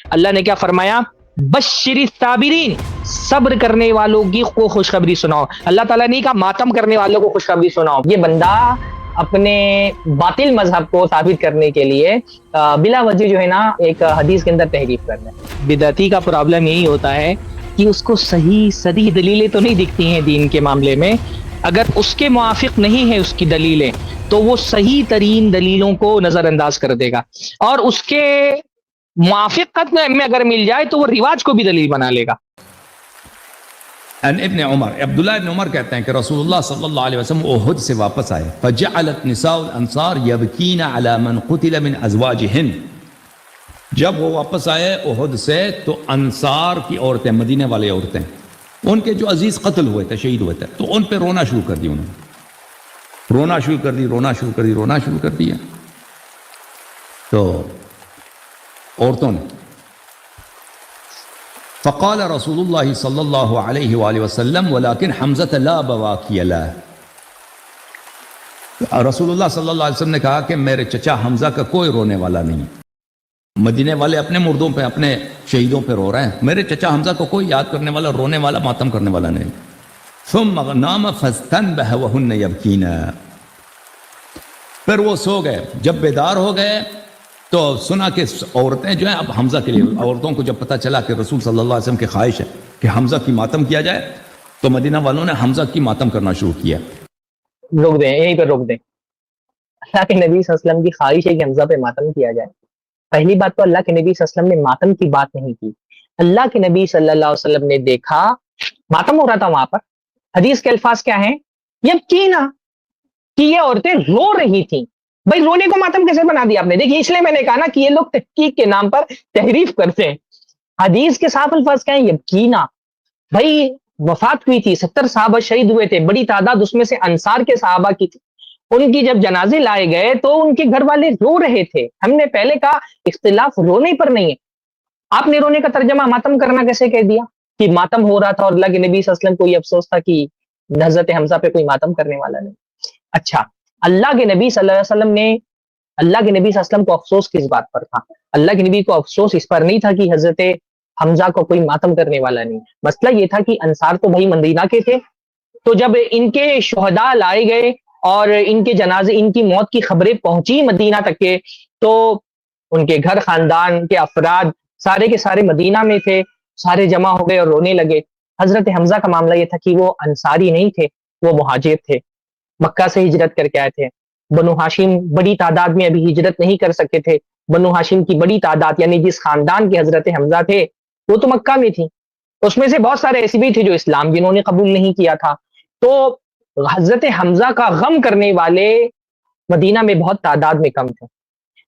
اللہ نے کیا فرمایا؟ بشری صابرین، صبر کرنے والوں کی کو خوشخبری سناؤ. اللہ تعالیٰ نے کہا ماتم کرنے والوں کو خوشخبری سناؤ. یہ بندہ اپنے باطل مذہب کو ثابت کرنے کے لیے بلا وجہ جو ہے نا ایک حدیث کے اندر تحریف کرنا ہے. بدعتی کا پرابلم یہی ہوتا ہے کہ اس کو صحیح صریح دلیلیں تو نہیں دکھتی ہیں دین کے معاملے میں. اگر اس کے موافق نہیں ہے اس کی دلیلیں تو وہ صحیح ترین دلیلوں کو نظر انداز کر دے گا، اور اس کے موافقت میں اگر مل جائے تو وہ رواج کو بھی دلیل بنا لے گا. ان ابن عمر، عبداللہ ابن عمر کہتے ہیں کہ رسول اللہ صلی اللہ علیہ وسلم احد سے واپس آئے، فجعلت نساء الانصار یبکین علی من قتل من ازواجہن. جب وہ واپس آئے احد سے تو انصار کی عورتیں، مدینے والے عورتیں، ان کے جو عزیز قتل ہوئے تھے، شہید ہوئے تھے، تو ان پہ رونا شروع کر دی. انہوں نے رونا شروع کر دیا. تو عورتوں نے فقال رسول اللہ صلی اللہ علیہ وآلہ وسلم ولیکن حمزہ لا بواکی لہ. رسول اللہ صلی اللہ علیہ وسلم نے کہا کہ میرے چچا حمزہ کا کوئی رونے والا نہیں. مدینے والے اپنے مردوں پہ، اپنے شہیدوں پہ رو رہے ہیں، میرے چچا حمزہ کو کوئی یاد کرنے والا، رونے والا، ماتم کرنے والا نہیں. ثم نام فاستنبہ وہن یبکین. پھر وہ سو گئے. جب بیدار ہو گئے تو سنا کہ عورتیں جو ہیں اب حمزہ کے لیے، عورتوں کو جب پتہ چلا کہ رسول صلی اللہ علیہ وسلم کی خواہش ہے کہ حمزہ کی ماتم کیا جائے، تو مدینہ والوں نے حمزہ کی ماتم کرنا شروع کیا. روک دیں، یہیں پر روک دیں. اللہ کے نبی صلی اللہ علیہ وسلم کی خواہش ہے کہ حمزہ پہ ماتم کیا جائے. پہلی بات تو اللہ کے نبی صلی اللہ علیہ وسلم نے ماتم کی بات نہیں کی. اللہ کے نبی صلی اللہ علیہ وسلم نے دیکھا ماتم ہو رہا تھا وہاں پر. حدیث کے الفاظ کیا ہیں؟ یبکینا، کہ یہ عورتیں رو رہی تھیں. بھائی رونے کو ماتم کیسے بنا دیا آپ نے؟ دیکھیے اس لیے میں نے کہا نا کہ یہ لوگ تحقیق کے نام پر تحریف کرتے ہیں. حدیث کے صاف الفاظ کیا ہیں؟ یبکینا. بھائی وفات ہوئی تھی، 70 صحابہ شہید ہوئے تھے، بڑی تعداد اس میں سے انصار کے صحابہ کی تھی. ان کی جب جنازے لائے گئے تو ان کے گھر والے رو رہے تھے. ہم نے پہلے کہا اختلاف رونے پر نہیں ہے. آپ نے رونے کا ترجمہ ماتم کرنا کیسے کہہ دیا کہ ماتم ہو رہا تھا اور اللہ کے نبی صلی اللہ علیہ وسلم کو یہ افسوس تھا کہ حضرت حمزہ پہ کوئی ماتم کرنے والا نہیں. اچھا، اللہ کے نبی صلی اللہ علیہ وسلم نے، اللہ کے نبی صلی اللہ علیہ وسلم کو افسوس کس بات پر تھا؟ اللہ کے نبی کو افسوس اس پر نہیں تھا کہ حضرت حمزہ کو کوئی ماتم کرنے والا نہیں. مسئلہ یہ تھا کہ انصار تو بھائی مدینہ کے تھے، تو جب ان کے شہداء لائے گئے اور ان کے جنازے، ان کی موت کی خبریں پہنچی مدینہ تک کے، تو ان کے گھر خاندان کے افراد سارے کے سارے مدینہ میں تھے، سارے جمع ہو گئے اور رونے لگے. حضرت حمزہ کا معاملہ یہ تھا کہ وہ انصاری نہیں تھے، وہ مہاجر تھے، مکہ سے ہجرت کر کے آئے تھے. بنو ہاشم بڑی تعداد میں ابھی ہجرت نہیں کر سکے تھے. بنو ہاشم کی بڑی تعداد، یعنی جس خاندان کے حضرت حمزہ تھے وہ تو مکہ میں تھی. اس میں سے بہت سارے ایسے بھی تھے جو اسلام جنہوں نے قبول نہیں کیا تھا. تو حضرت حمزہ کا غم کرنے والے مدینہ میں بہت تعداد میں کم تھے.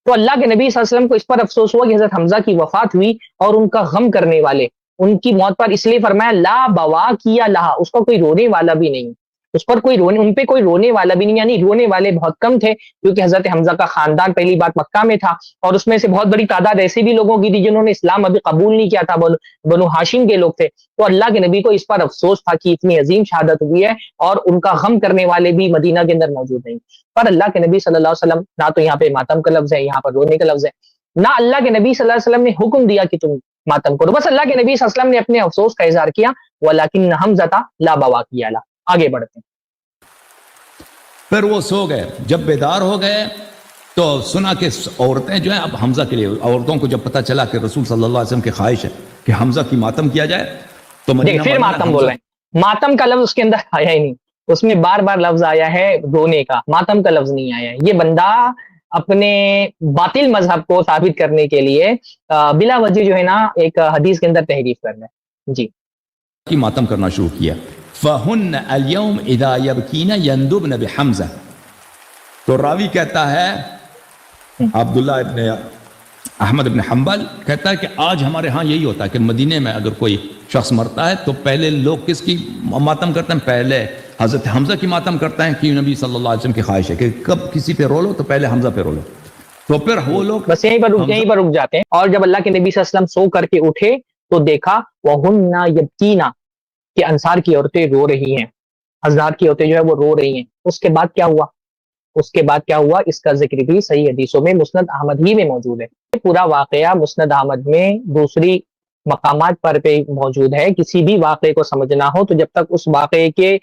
تو اللہ کے نبی صلی اللہ علیہ وسلم کو اس پر افسوس ہوا کہ حضرت حمزہ کی وفات ہوئی اور ان کا غم کرنے والے، ان کی موت پر اس لیے فرمایا لا بوا کیا لہا، اس کا کوئی رونے والا بھی نہیں، اس پر کوئی رونے، ان پہ کوئی رونے والا بھی نہیں، یعنی رونے والے بہت کم تھے کیونکہ حضرت حمزہ کا خاندان پہلی بات مکہ میں تھا، اور اس میں سے بہت بڑی تعداد ایسے بھی لوگوں کی تھی جنہوں نے اسلام ابھی قبول نہیں کیا تھا، بنو ہاشم کے لوگ تھے. تو اللہ کے نبی کو اس پر افسوس تھا کہ اتنی عظیم شہادت ہوئی ہے اور ان کا غم کرنے والے بھی مدینہ کے اندر موجود نہیں. پر اللہ کے نبی صلی اللہ علیہ وسلم، نہ تو یہاں پہ ماتم کا لفظ ہے، یہاں پر رونے کا لفظ ہے، نہ اللہ کے نبی صلی اللہ علیہ وسلم نے حکم دیا کہ تم ماتم کرو. بس اللہ کے نبی صلی اللہ علیہ وسلم نے اپنے افسوس کا اظہار کیا. ولیکن حمزہ لا بواکی لا. آگے بڑھتے ہیں. پھر وہ سو گئے. جب بیدار ہو گئے تو سنا کہ عورتیں جو ہیں اب حمزہ کے لیے، عورتوں کو جب پتہ چلا کہ رسول صلی اللہ علیہ وسلم کی خواہش ہے کہ حمزہ کی ماتم کیا جائے تو پھر ماتم بول رہے ہیں. ماتم کا لفظ اس کے اندر آیا ہی نہیں، اس میں بار بار لفظ آیا ہے رونے کا، ماتم کا لفظ نہیں آیا ہے. یہ بندہ اپنے باطل مذہب کو ثابت کرنے کے لیے بلا وجہ جو ہے نا ایک حدیث کے اندر تحریف کر رہا ہے. جی، کی ماتم کرنا شروع کیا. فَهُنَّ الْيَوْمِ اِذَا يَبْكِينَ يَنْدُبْنَ بِحَمْزَةٍ. تو راوی کہتا ہے، عبداللہ ابن احمد ابن حنبل کہتا ہے کہ آج ہمارے ہاں یہی ہوتا ہے کہ مدینے میں اگر کوئی شخص مرتا ہے تو پہلے لوگ کس کی ماتم کرتے ہیں؟ پہلے حضرت حمزہ کی ماتم کرتے ہیں کہ نبی صلی اللہ علیہ وسلم کی خواہش ہے کہ کب کسی پہ رو لو تو پہلے حمزہ پہ رو لو. تو پھر وہ لوگ بس یہیں پر رک جاتے ہیں. اور جب اللہ کے نبی صلی اللہ علیہ وسلم سو کر کے اٹھے تو دیکھا وَهُنَّ يَبْكِينَ کہ انصار کی عورتیں رو رہی ہیں، حضرات کی عورتیں جو ہے وہ رو رہی ہیں. اس کے بعد کیا ہوا؟ اس کے بعد کیا ہوا اس کا ذکر بھی صحیح حدیثوں میں مسند احمد ہی میں موجود ہے. پورا واقعہ مسند احمد میں دوسری مقامات پر پہ موجود ہے. کسی بھی واقعے کو سمجھنا ہو تو جب تک اس واقعے کے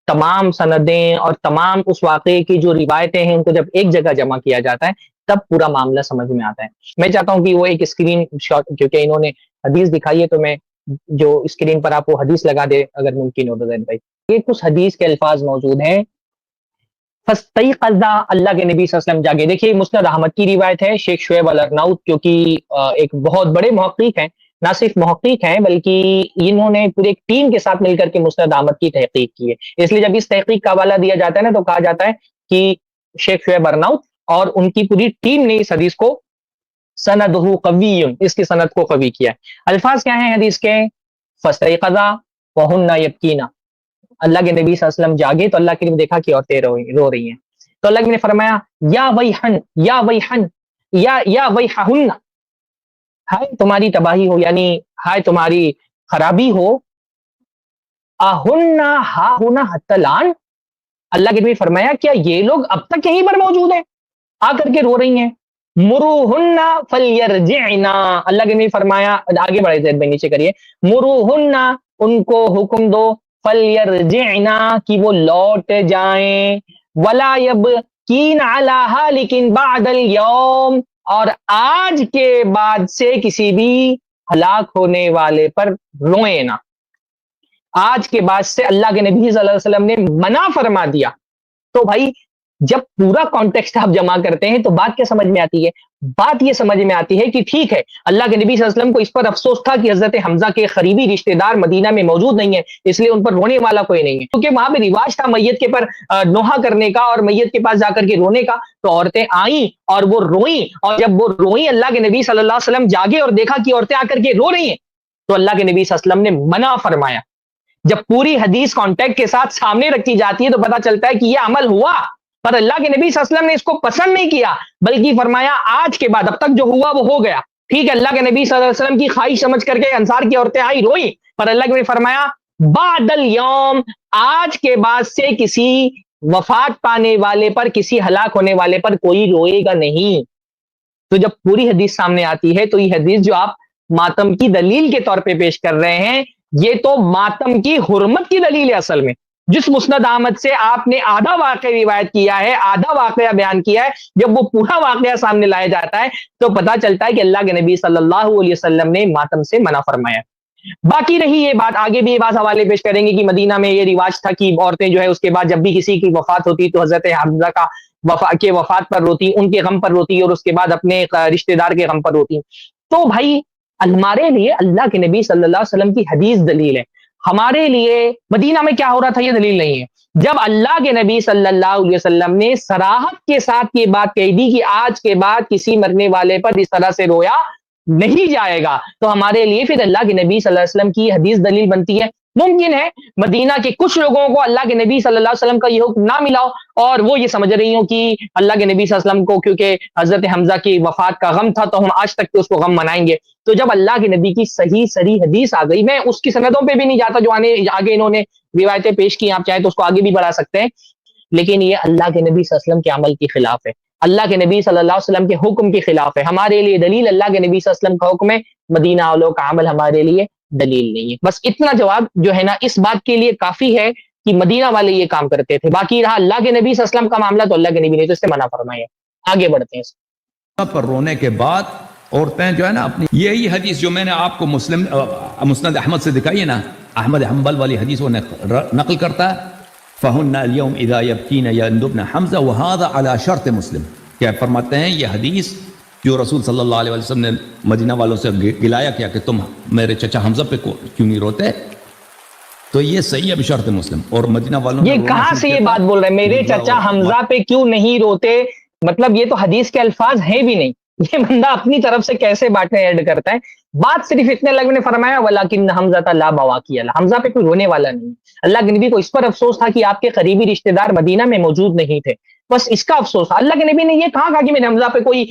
تمام سندیں اور تمام اس واقعے کی جو روایتیں ہیں ان کو جب ایک جگہ جمع کیا جاتا ہے تب پورا معاملہ سمجھ میں آتا ہے. میں چاہتا ہوں کہ وہ ایک اسکرین شاٹ، کیونکہ انہوں نے حدیث دکھائی ہے تو میں جو اسکرین پر آپ وہ حدیث لگا دے اگر ممکن ہو تو زین بھائی. یہ کچھ حدیث کے الفاظ موجود ہیں. فاستيقظ، اللہ کے نبی صلی اللہ علیہ وسلم جاگے. دیکھیے مسند احمد کی روایت ہے. شیخ شعیب الارناؤط جو کہ ایک بہت بڑے محقق ہیں، نہ صرف محقق ہیں بلکہ انہوں نے پورے ایک ٹیم کے ساتھ مل کر کے مسند احمد کی تحقیق کی ہے. اس لیے جب اس تحقیق کا حوالہ دیا جاتا ہے نا تو کہا جاتا ہے کہ شیخ شعیب الارناؤط اور ان کی پوری ٹیم نے اس حدیث کو سندہ قوی، اس کی سند کو قوی کیا ہے. الفاظ کیا ہیں حدیث کے؟ فاستيقظ وهن يبكين، اللہ کے نبی صلی اللہ علیہ وسلم جاگے تو اللہ کے نبی دیکھا کہ عورتیں رو رہی ہیں. تو اللہ نے فرمایا یا ویحن یا ویحن یا ویحہن، ہائے تمہاری تباہی ہو، یعنی ہائے تمہاری خرابی ہو. اہن ہا ہونا حتلان، اللہ کے نبی فرمایا کیا یہ لوگ اب تک یہیں پر موجود ہیں، آ کر کے رو رہی ہیں. مروہن فلیرجعنا، اللہ کے نبی فرمایا، آگے بڑھے زید بھائی نیچے کریے، مروہن ان کو حکم دو، فلیرجعنا کہ وہ لوٹ جائیں، ولا یبکین علی حالک بعد اليوم، اور آج کے بعد سے کسی بھی ہلاک ہونے والے پر روئیں نہ. آج کے بعد سے اللہ کے نبی صلی اللہ علیہ وسلم نے منع فرما دیا. تو بھائی جب پورا کانٹیکسٹ آپ جمع کرتے ہیں تو بات کیا سمجھ میں آتی ہے؟ بات یہ سمجھ میں آتی ہے کہ ٹھیک ہے اللہ کے نبی صلی اللہ علیہ وسلم کو اس پر افسوس تھا کہ حضرت حمزہ کے قریبی رشتہ دار مدینہ میں موجود نہیں ہے، اس لیے ان پر رونے والا کوئی نہیں ہے، کیونکہ وہاں پہ رواج تھا میت کے پر نوحہ کرنے کا اور میت کے پاس جا کر کے رونے کا. تو عورتیں آئیں اور وہ روئیں، اور جب وہ روئیں اللہ کے نبی صلی اللہ علیہ وسلم جاگے اور دیکھا کہ عورتیں آ کر کے رو رہی ہیں تو اللہ کے نبی صلی اللہ علیہ وسلم نے منع فرمایا. جب پوری حدیث کانٹیکٹ کے ساتھ سامنے رکھی جاتی ہے تو پتہ چلتا ہے کہ یہ عمل ہوا، پر اللہ کے نبی صلی اللہ علیہ وسلم نے اس کو پسند نہیں کیا، بلکہ فرمایا آج کے بعد، اب تک جو ہوا وہ ہو گیا. ٹھیک ہے اللہ کے نبی صلی اللہ علیہ وسلم کی خواہش سمجھ کر کے انصار کی عورتیں آئی روئی، پر اللہ کے نبی فرمایا بعد الیوم، آج کے بعد سے کسی وفات پانے والے پر، کسی ہلاک ہونے والے پر کوئی روئے گا نہیں. تو جب پوری حدیث سامنے آتی ہے تو یہ حدیث جو آپ ماتم کی دلیل کے طور پہ پیش کر رہے ہیں یہ تو ماتم کی حرمت کی دلیل ہے. اصل میں جس مسند احمد سے آپ نے آدھا واقعہ روایت کیا ہے، آدھا واقعہ بیان کیا ہے، جب وہ پورا واقعہ سامنے لایا جاتا ہے تو پتہ چلتا ہے کہ اللہ کے نبی صلی اللہ علیہ وسلم نے ماتم سے منع فرمایا. باقی رہی یہ بات، آگے بھی یہ بات حوالے پیش کریں گے کہ مدینہ میں یہ رواج تھا کہ عورتیں جو ہے اس کے بعد جب بھی کسی کی وفات ہوتی تو حضرت حمزہ کا وفات پر روتی، ان کے غم پر روتی، اور اس کے بعد اپنے رشتہ دار کے غم پر روتی. تو بھائی ہمارے لیے اللہ کے نبی صلی اللہ علیہ وسلم کی حدیث دلیل ہے، ہمارے لیے مدینہ میں کیا ہو رہا تھا یہ دلیل نہیں ہے. جب اللہ کے نبی صلی اللہ علیہ وسلم نے صراحت کے ساتھ یہ بات کہہ دی کہ آج کے بعد کسی مرنے والے پر اس طرح سے رویا نہیں جائے گا، تو ہمارے لیے پھر اللہ کے نبی صلی اللہ علیہ وسلم کی حدیث دلیل بنتی ہے. ممکن ہے مدینہ کے کچھ لوگوں کو اللہ کے نبی صلی اللہ علیہ وسلم کا یہ حکم نہ ملا ہو اور وہ یہ سمجھ رہی ہوں کہ اللہ کے نبی صلی اللہ علیہ وسلم کو کیونکہ حضرت حمزہ کی وفات کا غم تھا تو ہم آج تک اس کو غم منائیں گے. تو جب اللہ کے نبی کی صحیح صریح حدیث آ گئی، میں اس کی سندوں پہ بھی نہیں جاتا جو آگے انہوں نے روایتیں پیش کی، آپ چاہیں تو اس کو آگے بھی بڑھا سکتے ہیں، لیکن یہ اللہ کے نبی صلی اللہ علیہ وسلم کے عمل کے خلاف ہے، اللہ کے نبی صلی اللہ علیہ وسلم کے حکم کے خلاف ہے. ہمارے لیے دلیل اللہ کے نبی صلی اللہ علیہ وسلم کا حکم ہے، مدینہ والوں کا عمل ہمارے لیے دلیل نہیں ہے. بس اتنا جواب جو ہے نا اس بات کے لیے کافی ہے کہ مدینہ والے یہ کام کرتے تھے. باقی رہا اللہ کے نبی صلی اللہ علیہ وسلم کا معاملہ تو اللہ کے نبی نے تو اس سے منع فرمایا. آگے بڑھتے ہیں. پر رونے کے بعد عورتیں جو ہے نا اپنی، یہی حدیث جو میں نے آپ کو مسند احمد سے دکھائی ہے نا، احمد حنبل والی حدیث وہ نقل کرتا ہے، فہن اليوم اذا يبكين يندبن حمزہ وهذا على شرط مسلم. کیا فرماتے ہیں یہ حدیث جو رسول صلی اللہ علیہ وسلم نے مدینہ والوں سے گلایا کیا کہ تم میرے چچا حمزہ پہ کیوں نہیں روتے، تو یہ صحیح ہے بشرط مسلم. اور مدینہ والوں یہ کہاں سے یہ بات بول رہے ہیں میرے چچا حمزہ پہ کیوں نہیں روتے؟ مطلب یہ تو حدیث کے الفاظ ہیں بھی نہیں، یہ بندہ اپنی طرف سے کیسے باتیں ایڈ کرتا ہے. بات صرف اتنے لوگوں نے فرمایا ولیکن حمزہ لا بواکی اللہ، حمزہ پہ کوئی رونے والا نہیں. اللہ کے نبی کو اس پر افسوس تھا کہ آپ کے قریبی رشتہ دار مدینہ میں موجود نہیں تھے، بس اس کا افسوس تھا. اللہ کے نبی نے یہ کہا کہ میرے حمزہ پہ کوئی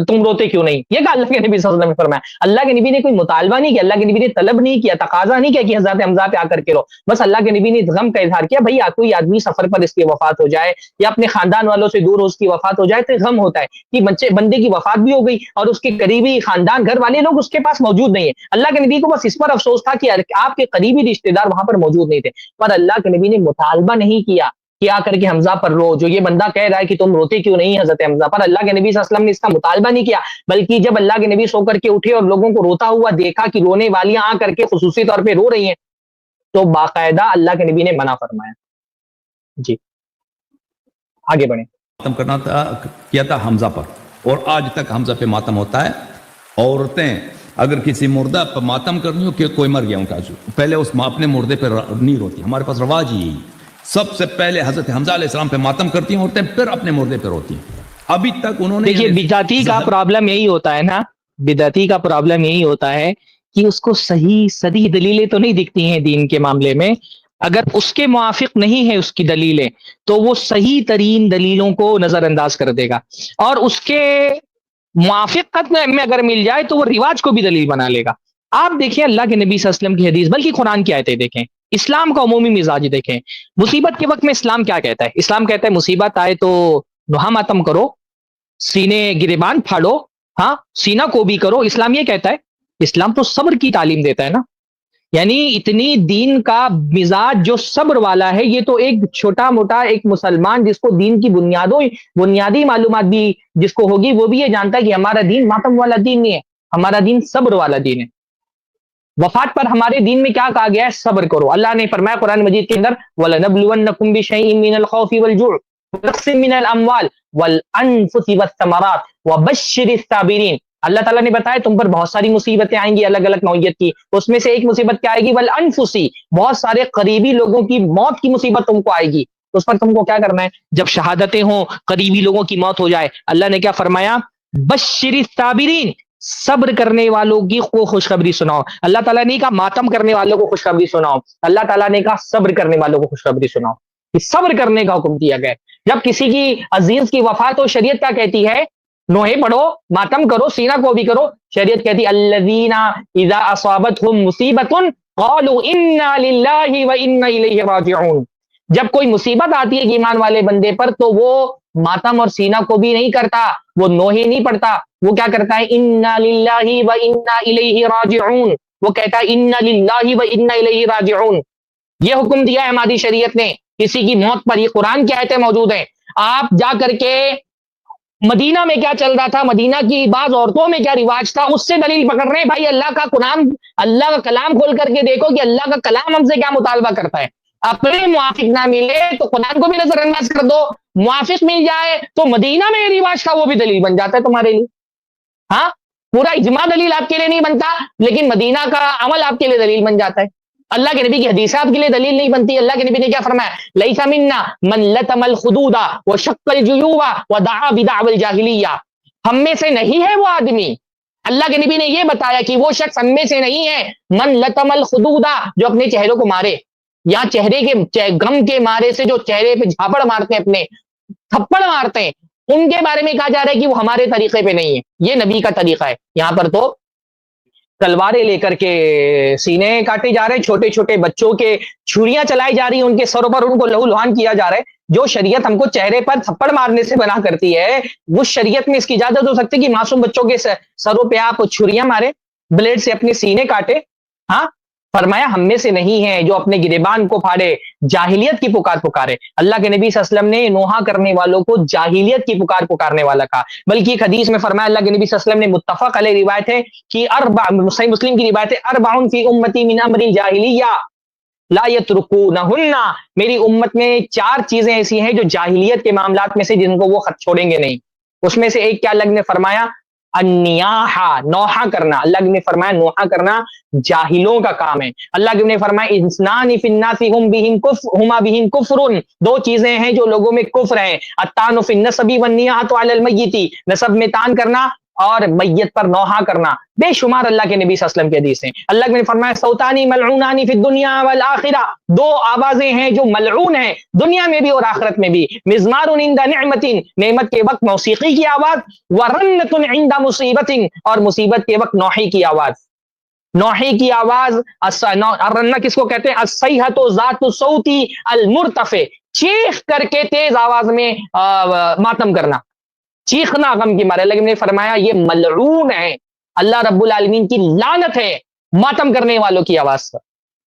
تم روتے کیوں نہیں, یہ کہا اللہ کے نبی صلی اللہ علیہ وسلم نے فرمایا. اللہ کے نبی نے کوئی مطالبہ نہیں کیا, اللہ کے نبی نے طلب نہیں کیا, تقاضا نہیں کیا کہ حضرت حمزہ پہ آ کر کے رو. بس اللہ کے نبی نے غم کا اظہار کیا, بھائی کوئی آدمی سفر پر اس کی وفات ہو جائے یا اپنے خاندان والوں سے دور اس کی وفات ہو جائے تو غم ہوتا ہے کہ بندے کی وفات بھی ہو گئی اور اس کے قریبی خاندان گھر والے لوگ اس کے پاس موجود نہیں ہیں. اللہ کے نبی کو بس اس پر افسوس تھا کہ آپ کے قریبی رشتہ دار وہاں پر موجود نہیں تھے, پر اللہ کے نبی نے مطالبہ نہیں کیا کہ آ کر کے حمزہ پر رو. جو یہ بندہ کہہ رہا ہے کہ تم روتے کیوں نہیں حضرت حمزہ پر, اللہ کے نبی صلی اللہ علیہ وسلم نے اس کا مطالبہ نہیں کیا, بلکہ جب اللہ کے نبی سو کر کے اٹھے اور لوگوں کو روتا ہوا دیکھا کہ رونے والیاں آ کر کے خصوصی طور پہ رو رہی ہیں, تو باقاعدہ اللہ کے نبی نے منع فرمایا. جی آگے بڑھیں. ماتم کرنا کیا تھا حمزہ پر, اور آج تک حمزہ پہ ماتم ہوتا ہے. عورتیں اگر کسی مردہ پر ماتم کرنی ہو کہ کوئی مر گیا ان کا, پہلے اس اپنے مردے پہ نہیں روتی. ہمارے پاس رواج ہی سب سے پہلے حضرت حمزہ علیہ السلام پہ ماتم کرتی ہیں عورتیں, پھر اپنے مردے پہ روتی ہیں. ابھی تک انہوں نے دیکھیے بدعتی کا پرابلم یہی ہوتا ہے نا, بدعتی کا پرابلم یہی ہوتا ہے کہ اس کو صحیح دلیلیں تو نہیں دکھتی ہیں دین کے معاملے میں. اگر اس کے موافق نہیں ہے اس کی دلیلیں تو وہ صحیح ترین دلیلوں کو نظر انداز کر دے گا, اور اس کے موافقت میں اگر مل جائے تو وہ رواج کو بھی دلیل بنا لے گا. آپ دیکھیں اللہ کے نبی صلی اللہ علیہ وسلم کی حدیث, بلکہ قرآن کی آیتیں دیکھیں, اسلام کا عمومی مزاج دیکھیں. مصیبت کے وقت میں اسلام کیا کہتا ہے؟ اسلام کہتا ہے مصیبت آئے تو نوحہ ماتم کرو, سینے گریبان پھاڑو, ہاں سینہ کو بھی کرو. اسلام یہ کہتا ہے, اسلام تو صبر کی تعلیم دیتا ہے نا. یعنی اتنی دین کا مزاج جو صبر والا ہے, یہ تو ایک چھوٹا موٹا ایک مسلمان جس کو دین کی بنیادی معلومات بھی جس کو ہوگی وہ بھی یہ جانتا ہے کہ ہمارا دین ماتم والا دین نہیں ہے, ہمارا دین صبر والا دین ہے. وفات پر ہمارے دین میں کیا کہا گیا ہے؟ صبر کرو. اللہ نے فرمایا قرآن مجید کے اندر وَلَنَبْلُوَنَّكُمْ بِشَيْءٍ مِّنَ الْخَوْفِ وَالْجُوعِ وَنَقْصٍ مِّنَ الْأَمْوَالِ وَالْأَنفُسِ وَالثَّمَرَاتِ وَبَشِّرِ الصَّابِرِينَ. اللہ تعالیٰ نے بتایا تم پر بہت ساری مصیبتیں آئیں گی الگ الگ نوعیت کی, اس میں سے ایک مصیبت کیا آئے گی؟ وَالْأَنفُسِ, بہت سارے قریبی لوگوں کی موت کی مصیبت تم کو آئے گی. اس پر تم کو کیا کرنا ہے؟ جب شہادتیں ہوں, قریبی لوگوں کی موت ہو جائے, اللہ نے کیا فرمایا؟ بشر الصابرین, صبر کرنے والوں کی خوشخبری سناؤ. اللہ تعالیٰ نے کہا ماتم کرنے والوں کو خوشخبری سناؤ, اللہ تعالیٰ نے کہا صبر کرنے والوں کو خوشخبری سناؤ. صبر کرنے کا حکم دیا گیا. جب کسی کی عزیز کی وفات ہو, شریعت کیا کہتی ہے؟ نوحے پڑھو, ماتم کرو, سینہ کو بھی کرو. شریعت کہتی الذین اذا اصابتهم مصیبت قالوا انا للہ وانا الیہ راجعون. جب کوئی مصیبت آتی ہے ایمان والے بندے پر تو وہ ماتم اور سینہ کو بھی نہیں کرتا, وہ نوحے نہیں پڑھتا, وہ کیا کرتا ہے؟ انا للہ وانا الیہ راجعون. وہ کہتا ہے انا للہ وانا الیہ راجعون. یہ حکم دیا ہے ہماری شریعت نے کسی کی موت پر. یہ قرآن کی آیتیں موجود ہیں. آپ جا کر کے مدینہ میں کیا چل رہا تھا, مدینہ کی بعض عورتوں میں کیا رواج تھا, اس سے دلیل پکڑ رہے ہیں. بھائی اللہ کا قرآن, اللہ کا کلام کھول کر کے دیکھو کہ اللہ کا کلام ہم سے کیا مطالبہ کرتا ہے. اپنے موافق نہ ملے تو قرآن کو بھی نظر انداز کر دو, موافق مل جائے تو مدینہ میں یہ رواج تھا وہ بھی دلیل بن جاتا ہے تمہارے لیے. ہاں پورا اجماع دلیل آپ کے لیے نہیں بنتا, لیکن مدینہ کا عمل آپ کے لیے دلیل بن جاتا ہے. اللہ کے نبی کی حدیثات کے لیے دلیل نہیں بنتی. اللہ کے نبی نے کیا فرمایا؟ لیس منا من لطم الخدود وشق الجیوب ودعا بدعوى الجاہلیہ. ہم میں سے نہیں ہے وہ آدمی. اللہ کے نبی نے یہ بتایا کہ وہ شخص ہم میں سے نہیں ہے. من لطم الخدود, جو اپنے چہروں کو مارے, یا چہرے کے غم کے مارے سے جو چہرے پہ جھاپڑ مارتے ہیں, اپنے تھپڑ مارتے ہیں, ان کے بارے میں کہا جا رہا ہے کہ وہ ہمارے طریقے پہ نہیں ہے, یہ نبی کا طریقہ ہے. یہاں پر تو تلواریں لے کر کے سینے کاٹے جا رہے ہیں, چھوٹے چھوٹے بچوں کے چھریاں چلائی جا رہی ہیں, ان کے سروں پر ان کو لہو لہان کیا جا رہا ہے. جو شریعت ہم کو چہرے پر تھپڑ مارنے سے منع کرتی ہے, وہ شریعت میں اس کی اجازت ہو سکتی ہے کہ معصوم بچوں کے سروں پہ آپ چھریاں مارے, بلیڈ سے اپنے سینے کاٹے؟ ہاں فرمایا ہم میں سے نہیں ہے جو اپنے گریبان کو پھاڑے, جاہلیت کی پکار پکارے. اللہ کے نبی صلی اللہ علیہ وسلم نے نوحہ کرنے والوں کو جاہلیت کی پکار پکارنے والا کہا. بلکہ ایک حدیث میں فرمایا, اللہ کے نبی صلی اللہ علیہ وسلم نے, متفق علیہ روایت ہے کہ صحیح مسلم کی روایت ہے, اربع فی امتی من امر الجاہلیہ لا یترکونہن. میری امت میں 4 چیزیں ایسی ہیں جو جاہلیت کے معاملات میں سے جن کو وہ خط چھوڑیں گے نہیں. اس میں سے ایک کیا اللہ نے فرمایا؟ النیاحہ, نوحہ کرنا. اللہ نے فرمایا نوحہ کرنا جاہلوں کا کام ہے. اللہ نے فرمایا انسان فی الناس ہما بہم کفر, 2 چیزیں ہیں جو لوگوں میں کفر ہیں, الطعن فی النسب والنیاحۃ علی المیت, نسب میں طعن کرنا اور میت پر نوحہ کرنا، بے شمار اللہ کے نبی صلی اللہ علیہ وسلم کی حدیث ہیں۔ اللہ نے فرمایا صوتانی ملعونانی فی الدنیا والآخرہ، دو آوازیں ہیں جو ملعون ہیں دنیا میں بھی اور آخرت میں بھی، مزمار عند نعمت، نعمت کے وقت موسیقی کی آواز، ورنۃ عند مصیبت، اور مصیبت کے وقت نوحی کی آواز۔ نوحی کی آواز، رنہ کس کو کہتے ہیں؟ الصیحۃ ذات الصوت المرتفع، چیخ کر کے تیز آواز میں ماتم کرنا، چیخنا غم کی مارے۔ لیکن نے فرمایا یہ ملعون ہے، اللہ رب العالمین کی لعنت ہے ماتم کرنے والوں کی آواز پر۔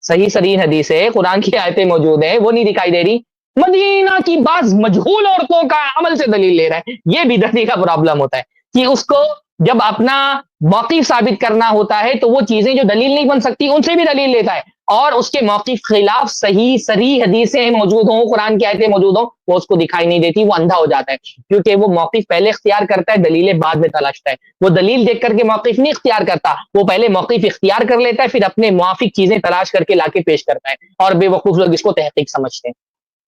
صحیح سرین حدیث ہے، قرآن کی آیتیں موجود ہیں، وہ نہیں دکھائی دے رہی۔ مدینہ کی بعض مجہول عورتوں کا عمل سے دلیل لے رہا ہے، یہ بھی دلی کا پرابلم ہوتا ہے کہ اس کو جب اپنا موقف ثابت کرنا ہوتا ہے تو وہ چیزیں جو دلیل نہیں بن سکتی ان سے بھی دلیل لیتا ہے، اور اس کے موقف خلاف صحیح صریح حدیثیں موجود ہوں، قرآن کی آیتیں موجود ہوں، وہ اس کو دکھائی نہیں دیتی، وہ اندھا ہو جاتا ہے، کیونکہ وہ موقف پہلے اختیار کرتا ہے، دلیلیں بعد میں تلاشتا ہے۔ وہ دلیل دیکھ کر کے موقف نہیں اختیار کرتا، وہ پہلے موقف اختیار کر لیتا ہے، پھر اپنے موافق چیزیں تلاش کر کے لا کے پیش کرتا ہے، اور بے وقوف لوگ اس کو تحقیق سمجھتے ہیں۔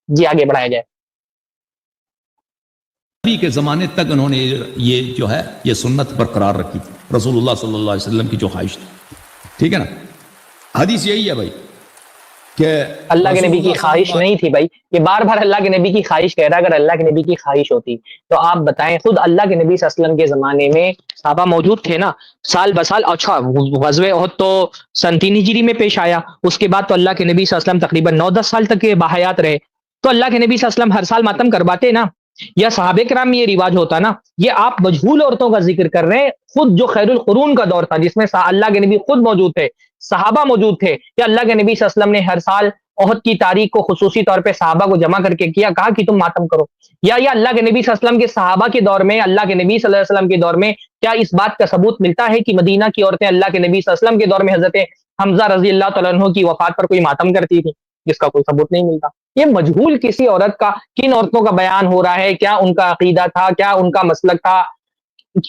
جی آگے بڑھایا جائے۔ نبی کے زمانے تک انہوں نے یہ جو ہے یہ سنت برقرار رکھی تھی، رسول اللہ صلی اللہ علیہ وسلم کی جو خواہش تھی، ٹھیک ہے نا۔ حدیث یہی ہے بھائی کہ اللہ کے نبی کی خواہش نہیں تھی بھائی، یہ بار بار اللہ کے نبی کی خواہش کہہ رہا ہے۔ اگر اللہ کے نبی کی خواہش ہوتی تو آپ بتائیں، خود اللہ کے نبی صلی اللہ علیہ وسلم کے زمانے میں صحابہ موجود تھے نا، سال بسال۔ اچھا غزوہ احد تو سن 3 ہجری میں پیش آیا، اس کے بعد تو اللہ کے نبی صلی اللہ علیہ وسلم تقریباً 9-10 سال تک باحیات رہے، تو اللہ کے نبی صلی اللہ علیہ وسلم ہر سال ماتم کرواتے نا، یا صحابہ کرام میں یہ رواج ہوتا نا۔ یہ آپ مجہول عورتوں کا ذکر کر رہے ہیں، خود جو خیر القرون کا دور تھا جس میں اللہ کے نبی خود موجود تھے، صحابہ موجود تھے، یا اللہ کے نبی صلی اللہ علیہ وسلم نے ہر سال احد کی تاریخ کو خصوصی طور پہ صحابہ کو جمع کر کے کہا کہ تم ماتم کرو، یا اللہ کے نبی صلی اللہ علیہ وسلم کے صحابہ کے دور میں، اللہ کے نبی صلی اللہ علیہ وسلم کے دور میں کیا اس بات کا ثبوت ملتا ہے کہ مدینہ کی عورتیں اللہ کے نبی صلی اللہ علیہ وسلم کے دور میں حضرت حمزہ رضی اللہ تعالیٰ عنہ کی وفات پر کوئی ماتم کرتی تھی؟ جس کا کوئی ثبوت نہیں ملتا۔ یہ مجہول کسی عورت کا، کن عورتوں کا بیان ہو رہا ہے، کیا ان کا عقیدہ تھا، کیا ان کا مسلک تھا،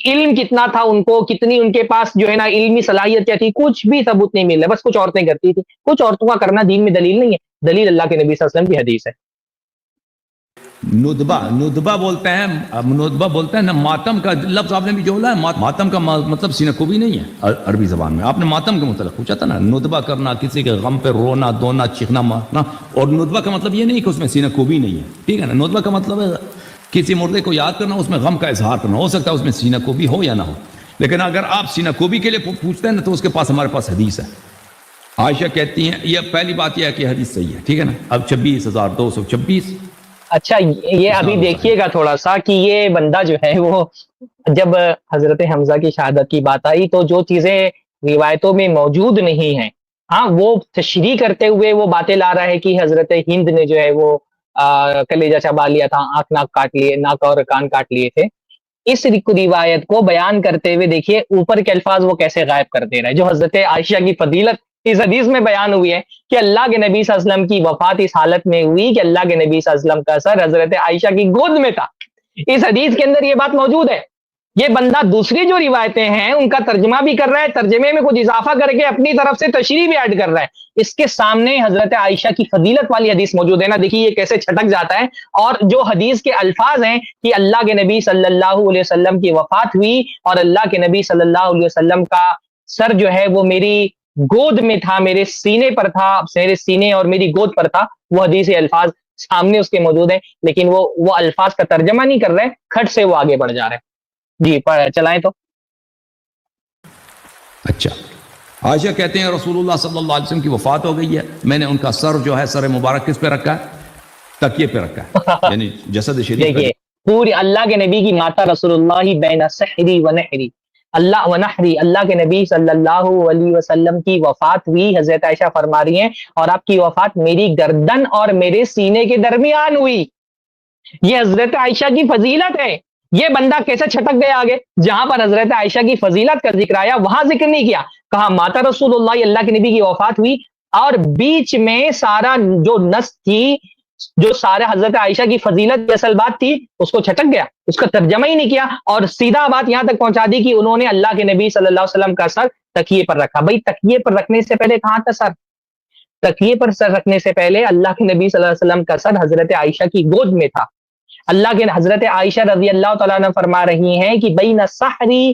علم کتنا تھا ان کو، کتنی ان کے پاس جو ہے نا علمی صلاحیت کیا تھی، کچھ بھی ثبوت نہیں مل رہا۔ بس کچھ عورتیں کرتی تھی، کچھ عورتوں کا کرنا دین میں دلیل نہیں ہے، دلیل اللہ کے نبی صلی اللہ علیہ وسلم کی حدیث ہے۔ ندبہ بولتے ہیں، ندبہ بولتے ہیں نا، ماتم کا لفظ آپ نے بھی جو بولا ہے، ماتم کا مطلب سینہ کوبی نہیں ہے عربی زبان میں۔ آپ نے ماتم کے متعلق پوچھا تھا نا، ندبہ کرنا، کسی کے غم پہ رونا دونا چیخنا مارنا، اور ندبہ کا مطلب یہ نہیں کہ اس میں سینہ کوبی نہیں ہے، ٹھیک ہے نا۔ ندبہ کا مطلب ہے کسی مردے کو یاد کرنا، اس میں غم کا اظہار کرنا، ہو سکتا ہے اس میں سینہ کوبی ہو یا نہ ہو، لیکن اگر آپ سینہ کوبی کے لیے پوچھتے ہیں نا تو اس کے پاس ہمارے پاس حدیث ہے۔ عائشہ کہتی ہیں، یہ پہلی بات یہ ہے کہ حدیث صحیح ہے، ٹھیک ہے نا۔ اب 26,226۔ اچھا یہ ابھی دیکھیے گا تھوڑا سا کہ یہ بندہ جو ہے وہ جب حضرت حمزہ کی شہادت کی بات آئی تو جو چیزیں روایتوں میں موجود نہیں ہیں، ہاں وہ تشریح کرتے ہوئے وہ باتیں لا رہا ہے کہ حضرت ہند نے جو ہے وہ کلیجہ چبا لیا تھا، آنکھ ناک کاٹ لیے، ناک اور کان کاٹ لیے تھے۔ اس روایت کو بیان کرتے ہوئے دیکھیے اوپر کے الفاظ وہ کیسے غائب کر دے رہا ہے، جو حضرت عائشہ کی فضیلت اس حدیث میں بیان ہوئی ہے کہ اللہ کے نبی صلی اللہ علیہ وسلم کی وفات اس حالت میں ہوئی کہ اللہ کے نبی صلی اللہ علیہ وسلم کا سر حضرت عائشہ کی گود میں تھا۔ اس حدیث کے اندر یہ بات موجود ہے۔ یہ بندہ دوسری جو روایتیں ہیں ان کا ترجمہ بھی کر رہا ہے، ترجمے میں کچھ اضافہ کر کے اپنی طرف سے تشریح بھی ایڈ کر رہا ہے۔ اس کے سامنے حضرت عائشہ کی فضیلت والی حدیث موجود ہے نا، دیکھیے یہ کیسے چھٹک جاتا ہے۔ اور جو حدیث کے الفاظ ہیں کہ اللہ کے نبی صلی اللہ علیہ وسلم کی وفات ہوئی اور اللہ کے نبی صلی اللہ علیہ وسلم کا سر جو ہے وہ میری گود میں تھا، میرے سینے پر تھا، میرے سینے اور میری گود پر تھا، وہ حدیث الفاظ سامنے اس کے موجود ہیں، لیکن وہ الفاظ کا ترجمہ نہیں کر رہے، کھٹ سے وہ آگے بڑھ جا رہے ہیں۔ جی چلائیں تو۔ اچھا، عائشہ کہتے ہیں رسول اللہ صلی اللہ علیہ وسلم کی وفات ہو گئی ہے، میں نے ان کا سر جو ہے سر مبارک کس پہ رکھا ہے؟ تکیے پہ رکھا ہے، یعنی جسد شریف پہ۔ دیکھیے پوری اللہ کے نبی کی ماتا رسول اللہ بین سحری و نحری، اللہ و نحری، اللہ کے نبی صلی اللہ علیہ وسلم کی وفات ہوئی، حضرت عائشہ فرما رہی ہیں، اور آپ کی وفات میری گردن اور میرے سینے کے درمیان ہوئی۔ یہ حضرت عائشہ کی فضیلت ہے۔ یہ بندہ کیسے چھٹک گیا آگے؟ جہاں پر حضرت عائشہ کی فضیلت کا ذکر آیا وہاں ذکر نہیں کیا، کہا ماتا رسول اللہ کے نبی کی وفات ہوئی، اور بیچ میں سارا جو نص تھی، جو سارے حضرت عائشہ کی فضیلت کی اصل بات تھی، اس کو چھٹک گیا، اس کا ترجمہ ہی نہیں کیا، اور سیدھا بات یہاں تک پہنچا دی کہ انہوں نے اللہ کے نبی صلی اللہ علیہ وسلم کا سر تکیے پر رکھا۔ بھائی تکیے پر رکھنے سے پہلے کہاں تھا سر؟ تکیے پر سر رکھنے سے پہلے اللہ کے نبی صلی اللہ علیہ وسلم کا سر حضرت عائشہ کی گود میں تھا۔ اللہ کے حضرت عائشہ رضی اللہ تعالیٰ عنہ فرما رہی ہیں کہ بین السحری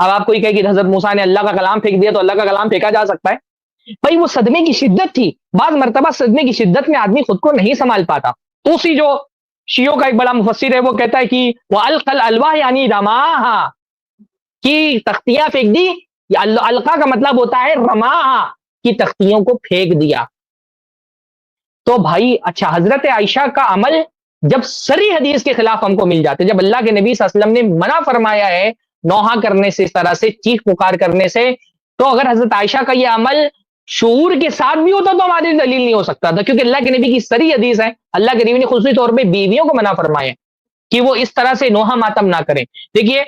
اب آپ کوئی کہے کہ حضرت موسیٰ نے اللہ کا کلام پھینک دیا تو اللہ کا کلام پھینکا جا سکتا ہے؟ بھائی وہ صدمے کی شدت تھی، بعض مرتبہ صدمے کی شدت میں آدمی خود کو نہیں سنبھال پاتا۔ تو اسی جو شیعوں کا ایک بڑا مفسر ہے وہ کہتا ہے کہ وَأَلْقَى الْأَلْوَاحَ یعنی رماها، کی تختیاں پھینک دی، یا القا کا مطلب ہوتا ہے رماها، کی تختیوں کو پھینک دیا۔ تو بھائی اچھا، حضرت عائشہ کا عمل جب صریح حدیث کے خلاف ہم کو مل جاتے، جب اللہ کے نبی صلی اللہ علیہ وسلم نے منع فرمایا ہے نوحہ کرنے سے، اس طرح سے چیخ پکار کرنے سے، تو اگر حضرت عائشہ کا یہ عمل شعور کے ساتھ بھی ہوتا تو ہماری دلیل نہیں ہو سکتا تھا، کیونکہ اللہ کے نبی کی صریح حدیث ہے، اللہ کے نبی نے خصوصی طور پہ بیویوں کو منع فرمایا کہ وہ اس طرح سے نوحہ ماتم نہ کریں۔ دیکھیے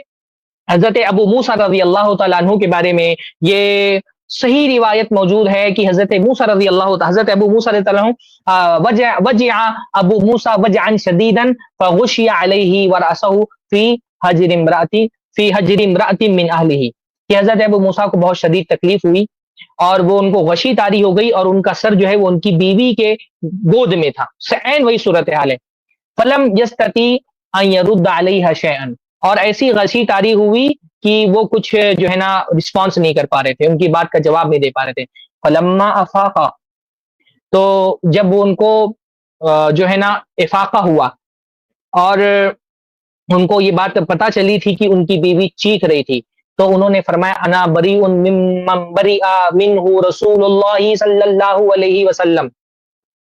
حضرت ابو موسیٰ رضی اللہ تعالیٰ عنہ کے بارے میں یہ صحیح روایت موجود ہے کہ حضرت موسیٰ رضی اللہ تعالیٰ، حضرت ابو موسیٰ رضی اللہ عنہ وجع ابو موسیٰ وجعا شدیدا فغشی علیہ ورأسہ فی حجر امرأۃ من اہلہ، کہ حضرت ابو موسیٰ کو بہت شدید تکلیف ہوئی اور وہ ان کو غشی طاری ہو گئی اور ان کا سر جو ہے وہ ان کی بیوی کے گود میں تھا، عین وہی صورتحال ہے۔ فلم یستطیع ان یرد علیہ شیئا، اور ایسی غشی طاری ہوئی کہ وہ کچھ جو ہے نا رسپانس نہیں کر پا رہے تھے، ان کی بات کا جواب نہیں دے پا رہے تھے۔ فلما افاقا، تو جب وہ ان کو جو ہے نا افاقہ ہوا اور ان کو یہ بات پتہ چلی تھی کہ ان کی بیوی چیخ رہی تھی، تو انہوں نے فرمایا انا بریء ممن برئ منہ رسول اللہ صلی اللہ علیہ وسلم،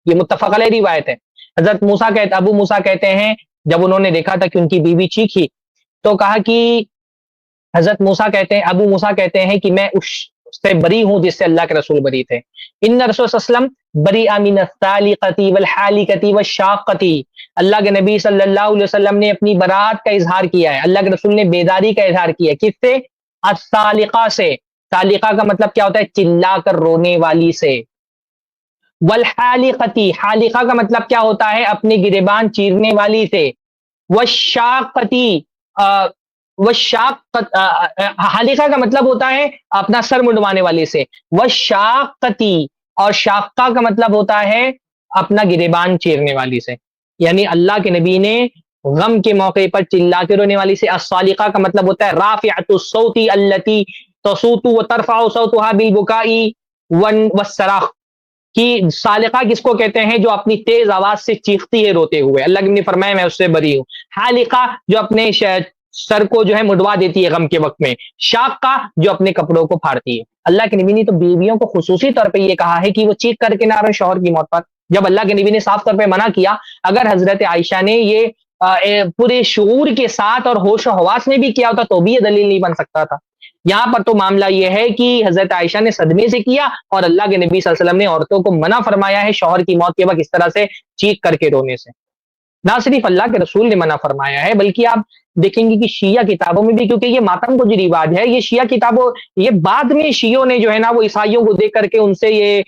یہ متفق علیہ روایت ہے۔ حضرت موسیٰ کہتے، ابو موسیٰ کہتے ہیں جب انہوں نے دیکھا تھا کہ ان کی بیوی چیخی تو کہا کہ حضرت موسیٰ کہتے ہیں، ابو موسیٰ کہتے ہیں کہ میں اس سے بری ہوں جس سے اللہ کے رسول بری تھے۔ ان رسول صلی اللہ علیہ وسلم بریء من الثالقۃ والحالقۃ والشاقۃ، اللہ کے نبی صلی اللہ علیہ وسلم نے اپنی برات کا اظہار کیا ہے، اللہ کے رسول نے بیداری کا اظہار کیا ہے، کس سے؟ الثالقہ سے۔ ثالقہ کا مطلب کیا ہوتا ہے؟ چلا کر رونے والی سے۔ والحالقۃ، حالقہ کا مطلب کیا ہوتا ہے؟ اپنے گریبان چیرنے والی سے۔ والشاقۃ، حالقہ کا مطلب ہوتا ہے اپنا سر منڈوانے والی سے۔ والشاقۃ، اور شاقہ کا مطلب ہوتا ہے اپنا گریبان چیرنے والی سے، یعنی اللہ کے نبی نے غم کے موقع پر چلا کے رونے والی سے۔ الصالقہ کا مطلب ہوتا ہے رافعۃ الصوت التي تصوت وترفع صوتها بالبكاء والصراخ، کہ صالقہ کس کو کہتے ہیں؟ جو اپنی تیز آواز سے چیختی ہے روتے ہوئے، اللہ کے نبی نے فرمایا میں اس سے بری ہوں۔ حالقہ جو اپنے سر کو جو ہے مڈوا دیتی ہے غم کے وقت میں۔ شاقہ جو اپنے کپڑوں کو پھاڑتی ہے۔ اللہ کے نبی نے تو بیویوں کو خصوصی طور پہ یہ کہا ہے کہ وہ چیخ کر کے نہ روئیں شوہر کی موت پر، جب اللہ کے نبی نے صاف طور پہ منع کیا۔ اگر حضرت عائشہ نے یہ پورے شعور کے ساتھ اور ہوش و حواس میں بھی کیا ہوتا تو بھی یہ دلیل نہیں بن سکتا تھا۔ یہاں پر تو معاملہ یہ ہے کہ حضرت عائشہ نے صدمے سے کیا اور اللہ کے نبی صلی اللہ علیہ وسلم نے عورتوں کو منع فرمایا ہے شوہر کی موت کے وقت اس طرح سے چیخ کر کے رونے سے۔ نہ صرف اللہ کے رسول نے منع فرمایا ہے بلکہ آپ دیکھیں گے کہ شیعہ کتابوں میں بھی، کیونکہ یہ ماتم کو جو رواج ہے یہ شیعہ کتابوں، یہ بعد میں شیعوں نے جو ہے نا وہ عیسائیوں کو دیکھ کر کے ان سے یہ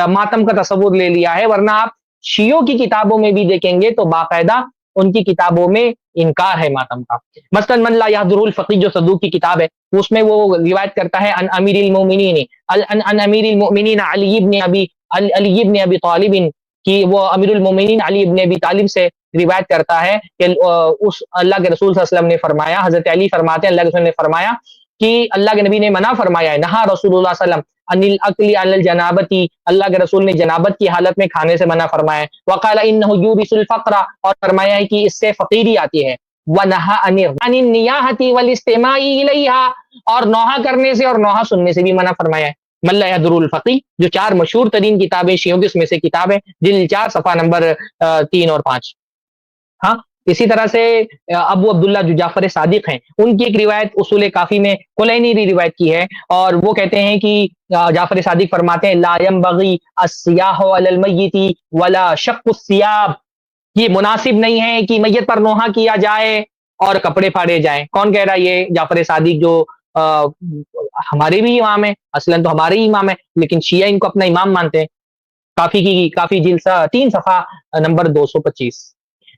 ماتم کا تصور لے لیا ہے، ورنہ آپ شیعوں کی کتابوں میں بھی دیکھیں گے تو باقاعدہ ان کی کتابوں میں انکار ہے ماتم کا۔ مثلا من لا یحضر الفقیہ جو صدوق کی کتاب ہے اس میں وہ روایت کرتا ہے ان امیر المؤمنین علی ابن ابی طالب، کہ وہ امیر المومنین علی ابن ابی طالب سے روایت کرتا ہے کہ اس اللہ کے رسول صلی اللہ علیہ وسلم نے فرمایا، حضرت علی فرماتے ہیں اللہ کے رسول نے فرمایا کہ اللہ کے نبی نے منع فرمایا ہے، نہا رسول اللہ صلی اللہ علیہ وسلم عن الاکل علی الجنابتی، اللہ کے رسول نے جنابت کی حالت میں کھانے سے منع فرمایا ہے۔ وقال انہ یورث الفقر، اور فرمایا ہے کہ اس سے فقیری آتی ہے۔ ونہا عن النیاحۃ والاستماع الیہا، اور نوحہ کرنے سے اور نوحہ سننے سے بھی منع فرمایا ہے۔ من لا یحضر الفقیہ، جو 4 مشہور ترین کتابیں شیعوں کی اس میں سے کتاب ہے، جلد 4 صفحہ نمبر 3 اور 5۔ ہاں اسی طرح سے ابو عبداللہ جو جعفر صادق ہیں ان کی ایک روایت اصول کافی میں کلینی نے روایت کی ہے، اور وہ کہتے ہیں کہ جعفر صادق فرماتے ہیں لا ينبغي الصياح على المیت ولا شق الثياب، یہ مناسب نہیں ہے کہ میت پر نوحہ کیا جائے اور کپڑے پھاڑے جائیں۔ کون کہہ رہا ہے؟ یہ جعفر صادق جو ہمارے بھی امام ہیں، اصلاً تو ہمارے ہی امام ہیں لیکن شیعہ ان کو اپنا امام مانتے ہیں۔ کافی جلد 3 صفحہ نمبر 225۔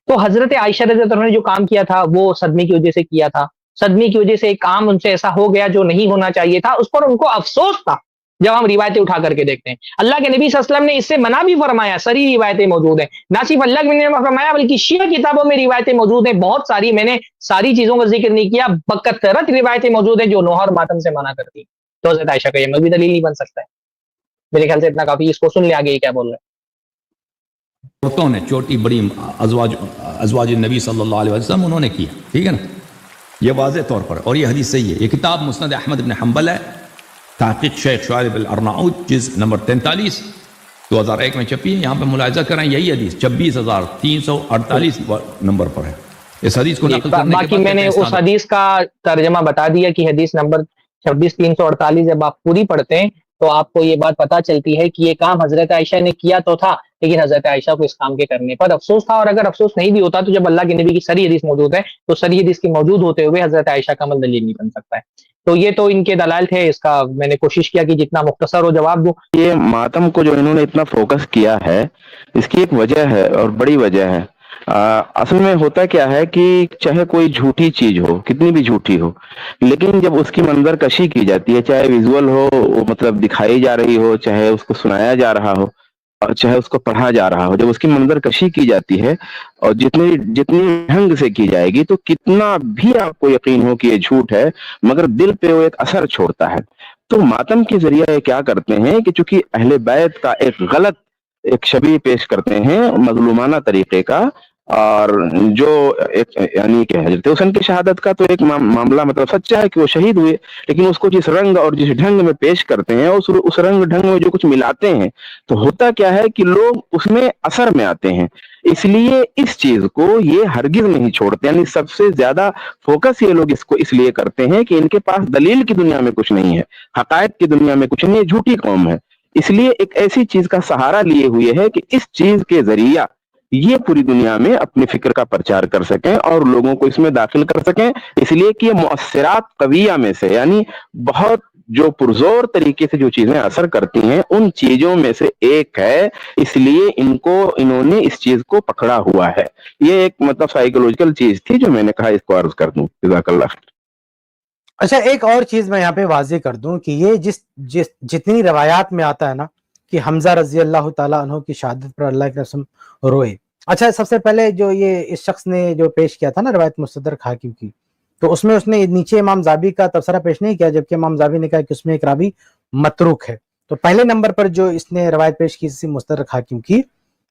تو حضرت عائشہ رضی اللہ عنہا نے جو کام کیا تھا وہ صدمے کی وجہ سے کیا تھا، صدمے کی وجہ سے ایک کام ان سے ایسا ہو گیا جو نہیں ہونا چاہیے تھا، اس پر ان کو افسوس تھا جب ہم روایتیں اٹھا کر کے دیکھتے ہیں. اللہ کے نبی صلی اللہ علیہ وسلم نے اس سے منع بھی فرمایا, سری روایتیں موجود ہیں. نہ صرف اللہ کے نبی نے فرمایا بلکہ شیعہ کتابوں میں روایتیں موجود ہیں بہت ساری. میں نے ساری چیزوں کا ذکر نہیں کیا, بکثرت روایتیں موجود ہیں جو نوحہ اور ماتم سے منع کرتی. تو حضرت عائشہ کا یہ مذہبی دلیل نہیں بن سکتا ہے. میرے خیال سے اتنا کافی, اس کو سن لے آگے یہ کیا بول رہے ہیں. عورتوں نے چوٹی بڑی ازواج نبی صلی اللہ علیہ وسلم انہوں نے کیا, ٹھیک ہے نا, یہ واضح طور پر, اور یہ حدیث صحیح ہے. یہ کتاب مسند احمد بن حنبل ہے, تحقیق شیخ شعیب الارناؤوط, جز نمبر 43, 2001 میں چھپی ہے. یہاں پہ ملاحظہ کریں, یہی حدیث 26,348 نمبر پر ہے. اس حدیث کو نقل کرنے کے باقی بعد میں نے اس حدیث کا ترجمہ بتا دیا کہ حدیث نمبر 26,348 جب آپ پوری پڑھتے ہیں تو آپ کو یہ بات پتا چلتی ہے کہ یہ کام حضرت عائشہ نے کیا تو تھا, لیکن حضرت عائشہ کو اس کام کے کرنے پر افسوس تھا. اور اگر افسوس نہیں بھی ہوتا تو جب اللہ کے نبی کی صریح حدیث موجود ہے تو صریح حدیث کی موجود ہوتے ہوئے حضرت عائشہ کا عمل دلیل نہیں بن سکتا ہے. تو یہ تو ان کے دلائل تھے. اس کا میں نے کوشش کیا کہ جتنا مختصر ہو جواب دوں. یہ ماتم کو جو انہوں نے اتنا فوکس کیا ہے, اس کی ایک وجہ ہے اور بڑی وجہ ہے. اصل میں ہوتا کیا ہے کہ چاہے کوئی جھوٹی چیز ہو, کتنی بھی جھوٹی ہو, لیکن جب اس کی منظر کشی کی جاتی ہے, چاہے ویژول ہو, مطلب دکھائی جا رہی ہو, چاہے اس کو سنایا جا رہا ہو, اور چاہے اس کو پڑھا جا رہا ہو, جب اس کی منظر کشی کی جاتی ہے اور جتنی ڈھنگ سے کی جائے گی تو کتنا بھی آپ کو یقین ہو کہ یہ جھوٹ ہے, مگر دل پہ وہ ایک اثر چھوڑتا ہے. تو ماتم کے ذریعہ یہ کیا کرتے ہیں کہ چونکہ اہل بیت کا ایک غلط ایک شبیہ پیش کرتے ہیں مظلومانہ طریقے کا, اور جو ایک یعنی کہ حضرت حسین کی شہادت کا تو ایک معاملہ مطلب سچا ہے کہ وہ شہید ہوئے, لیکن اس کو جس رنگ اور جس ڈھنگ میں پیش کرتے ہیں, اس رنگ ڈھنگ میں جو کچھ ملاتے ہیں, تو ہوتا کیا ہے کہ لوگ اس میں اثر میں آتے ہیں. اس لیے اس چیز کو یہ ہرگز نہیں چھوڑتے. یعنی سب سے زیادہ فوکس یہ لوگ اس کو اس لیے کرتے ہیں کہ ان کے پاس دلیل کی دنیا میں کچھ نہیں ہے, حقائق کی دنیا میں کچھ نہیں ہے, جھوٹی قوم ہے. اس لیے ایک ایسی چیز کا سہارا لیے ہوئے ہے کہ اس چیز کے ذریعہ یہ پوری دنیا میں اپنی فکر کا پرچار کر سکیں اور لوگوں کو اس میں داخل کر سکیں. اس لیے کہ یہ مؤثرات قویہ میں سے, یعنی بہت جو پرزور طریقے سے جو چیزیں اثر کرتی ہیں ان چیزوں میں سے ایک ہے. اس لیے انہوں نے اس چیز کو پکڑا ہوا ہے. یہ ایک مطلب سائیکولوجیکل چیز تھی جو میں نے کہا اس کو عرض کر دوں. جزاک اللہ خیر. اچھا, ایک اور چیز میں یہاں پہ واضح کر دوں کہ یہ جتنی روایات میں آتا ہے نا کہ حمزہ رضی اللہ تعالیٰ عنہ کی شہادت پر اللہ کے رسول روئے. اچھا, سب سے پہلے جو یہ اس شخص نے جو پیش کیا تھا نا روایت مستدرک حاکم کی, تو اس میں اس نے نیچے امام زابی کا تبصرہ پیش نہیں کیا, جبکہ امام زابی نے کہا کہ اس میں ایک راوی متروک ہے. تو پہلے نمبر پر جو اس نے روایت پیش کی مستدرک حاکم کی,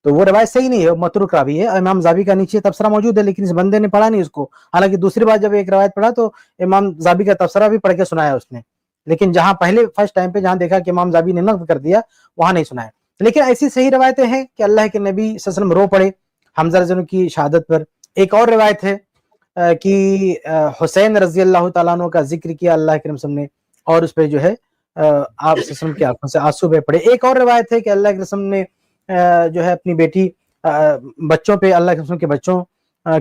تو وہ روایت صحیح نہیں ہے, متروک راوی ہے. امام زابی کا نیچے تبصرہ موجود ہے لیکن اس بندے نے پڑھا نہیں اس کو. حالانکہ دوسری بار جب ایک روایت پڑھا تو امام زابی کا تبصرہ بھی پڑھ کے سنایا اس نے, لیکن جہاں پہلے فرسٹ ٹائم پہ جہاں دیکھا کہ امام زابی نے نقل کر دیا وہاں نہیں سنایا. لیکن ایسی صحیح روایتیں ہیں کہ اللہ کے نبی صلی اللہ علیہ وسلم رو پڑے حمزہ رضی اللہ کی شہادت پر. ایک اور روایت ہے کہ حسین رضی اللہ تعالیٰ عنہ کا ذکر کیا اللہ کے رسول نے, اور اس پہ جو ہے آپ صلی اللہ علیہ وسلم کی آنکھوں سے آنسو بہ پڑے. ایک اور روایت ہے کہ اللہ کے رسول نے جو ہے اپنی بیٹی بچوں پہ, اللہ کے رسول کے بچوں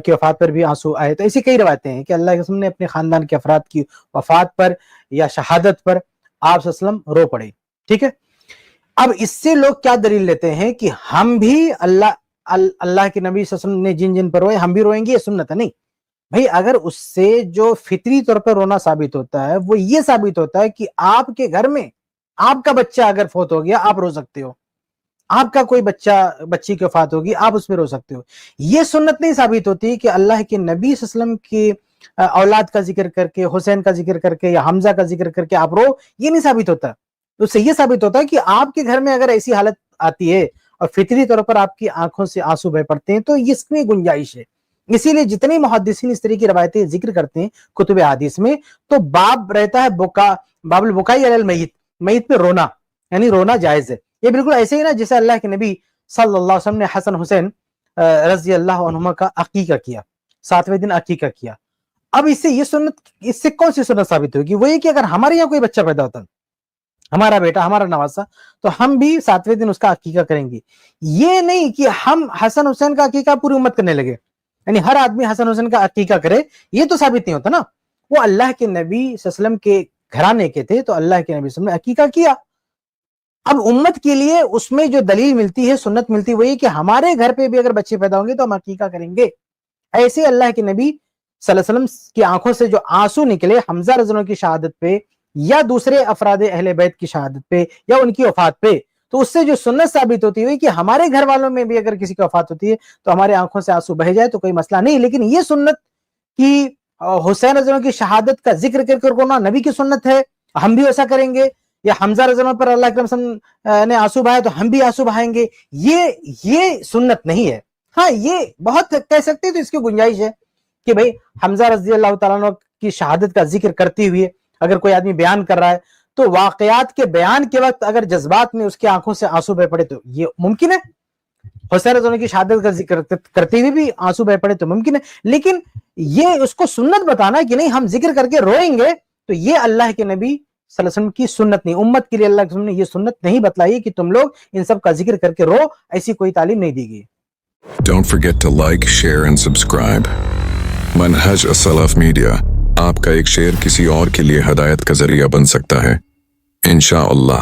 کی وفات پر بھی آنسو آئے. تو ایسی کئی روایتیں ہیں کہ اللہ کے رسول نے اپنے خاندان کے افراد کی وفات پر یا شہادت پر آپ صلی اللہ علیہ وسلم رو پڑے. ٹھیک ہے, اب اس سے لوگ کیا دلیل لیتے ہیں کہ ہم بھی اللہ کے نبی صلی اللہ علیہ وسلم نے جن جن پر روئے ہم بھی روئیں گے, یہ سنت ہے. نہیں بھائی, اگر اس سے جو فطری طور پر رونا ثابت ہوتا ہے وہ یہ ثابت ہوتا ہے کہ آپ کے گھر میں آپ کا بچہ اگر فوت ہو گیا آپ رو سکتے ہو, آپ کا کوئی بچی کی وفات ہوگی آپ اس میں رو سکتے ہو. یہ سنت نہیں ثابت ہوتی کہ اللہ کے نبی صلی اللہ علیہ وسلم کی اولاد کا ذکر کر کے, حسین کا ذکر کر کے یا حمزہ کا ذکر کر کے آپ رو, یہ نہیں ثابت ہوتا. اس سے یہ ثابت ہوتا ہے کہ آپ کے گھر میں اگر ایسی حالت آتی ہے اور فطری طور پر آپ کی آنکھوں سے آنسو بہ پڑتے ہیں تو اس میں گنجائش ہے. اسی لیے جتنے محدثین اس طرح کی روایتیں ذکر کرتے ہیں کتب حدیث میں, تو باب رہتا ہے باب البکائی علی المیت, میت پہ رونا, یعنی رونا جائز ہے. یہ بالکل ایسے ہی نا جیسے اللہ کے نبی صلی اللہ علیہ وسلم نے حسن حسین رضی اللہ عنہما کا عقیقہ کیا, 7ویں دن عقیقہ کیا. اب اس سے یہ سنت, اس سے کون سی سنت ثابت ہوگی؟ وہ یہ کہ اگر ہمارے یہاں کوئی بچہ پیدا ہوتا, ہمارا بیٹا, ہمارا نواسا, تو ہم بھی 7ویں دن اس کا عقیقہ کریں گے. یہ نہیں کہ ہم حسن حسین کا عقیقہ پوری امت کرنے لگے, یعنی ہر آدمی حسن حسین کا عقیقہ کرے, یہ تو ثابت نہیں ہوتا نا. وہ اللہ کے نبی صلی اللہ علیہ وسلم کے گھرانے کے تھے تو اللہ کے نبی صلی اللہ علیہ وسلم نے عقیقہ کیا. اب امت کے لیے اس میں جو دلیل ملتی ہے, سنت ملتی ہے, وہی کہ ہمارے گھر پہ بھی اگر بچے پیدا ہوں گے تو ہم عقیقہ کریں گے. ایسے اللہ کے نبی صلی اللہ علیہ وسلم کی آنکھوں سے جو آنسو نکلے حمزہ رضی اللہ عنہ کی شہادت پہ یا دوسرے افراد اہل بیت کی شہادت پہ یا ان کی وفات پہ، تو اس سے جو سنت ثابت ہوتی ہوئی کہ ہمارے گھر والوں میں بھی اگر کسی کی وفات ہوتی ہے تو ہمارے آنکھوں سے آنسو بہہ جائے تو کوئی مسئلہ نہیں، لیکن یہ سنت کہ حسین رضی اللہ عنہ کی شہادت کا ذکر کر کر کرنا نبی کی سنت ہے، ہم بھی ایسا کریں گے، یا حمزہ رضی اللہ عنہ پر اللہ کے رسول نے آنسو بہائے تو ہم بھی آنسو بہائیں گے، یہ سنت نہیں ہے۔ ہاں یہ بہت کہہ سکتے ہیں تو اس کی گنجائش ہے کہ بھئی حمزہ رضی اللہ تعالیٰ عنہ کی شہادت کا ذکر کرتے ہوئے اگر کوئی آدمی بیان کر رہا ہے تو واقعات کے بیان کے وقت اگر جذبات میں اس کی آنکھوں سے آنسو بہ پڑے تو یہ ممکن ہے، حسین رضی اللہ عنہ کی شہادت کا ذکر کرتے ہوئے بھی آنسو بہ پڑے تو ممکن ہے، لیکن یہ اس کو سنت بتانا کہ نہیں ہم ذکر کر کے روئیں گے تو یہ اللہ کے نبی صلی اللہ علیہ وسلم کی سنت نہیں، امت کے لیے اللہ کے رسول نے یہ سنت نہیں بتلائی کہ تم لوگ ان سب کا ذکر کر کے رو، ایسی کوئی تعلیم نہیں دی گئی۔ Don't forget to like, share and subscribe. منہج السلف میڈیا، آپ کا ایک شیئر کسی اور کے لیے ہدایت کا ذریعہ بن سکتا ہے، انشاءاللہ۔